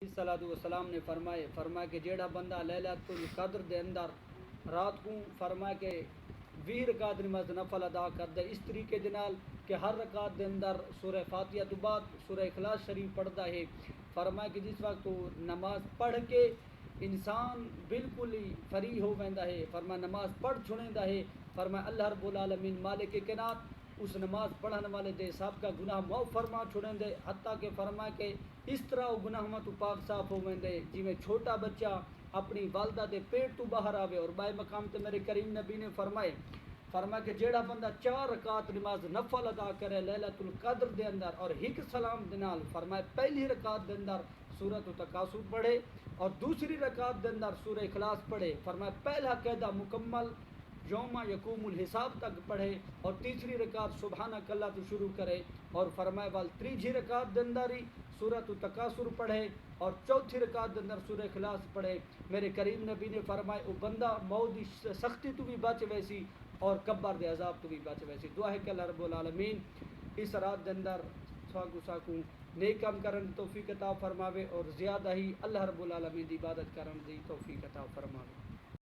صلاۃ والسلام نے فرمایا کہ جیڑا بندہ لیلۃ القدر دے اندر رات کو فرمایا کہ 20 رکعت نماز نفل ادا کر دے اس طریقے دے نال کہ ہر رکعت دے اندر سورہ فاتحہ تو بعد سورہ اخلاص شریف پڑھدا ہے۔ فرمایا کہ جس وقت وہ نماز پڑھ کے انسان بالکل ہی فری ہو ویندا ہے، فرمایا نماز پڑھ چھڑیندا ہے، فرمایا اللہ رب العالمین مالک کائنات اس نماز پڑھنے والے دے سب کا گناہ معاف فرما چھوڑیں دے، حتیٰ کہ فرمایا کہ اس طرح وہ گناہ تو پاک صاف ہو ویندے جی میں چھوٹا بچہ اپنی والدہ دے پیٹ تو باہر آوے۔ اور بائے مقام تے میرے کریم نبی نے فرمایا کہ جیڑا بندہ 4 رکعت نماز نفل ادا کرے لیلۃ القدر دے اندر اور ایک سلام دے نال، فرمایا پہلی رکعت دے اندر سورۃ التکاثر پڑھے اور دوسری رکعت دے اندر سورہ اخلاص پڑھے، فرمایا پہلا قاعدہ مکمل یوم یقوم الحساب تک پڑھے اور تیسری رکعت سبحانک اللہ تو شروع کرے اور فرمایا وال تیسری رکعت دے اندر ہی سورۃ التکاثر پڑھے اور چوتھی رکعت دے اندر سورہ اخلاص پڑھے۔ میرے کریم نبی نے فرمایا وہ بندہ موت دی سختی تو بھی بچ ویسی اور قبر دے عذاب تو بھی بچ ویسی۔ دعا ہے کہ اللہ رب العالمین اس رات دے اندر ساکو نیک کام کرن دی توفیق عطا فرماوے اور زیادہ ہی اللہ رب العالمین دی عبادت کرن دی توفیق عطا فرماوے۔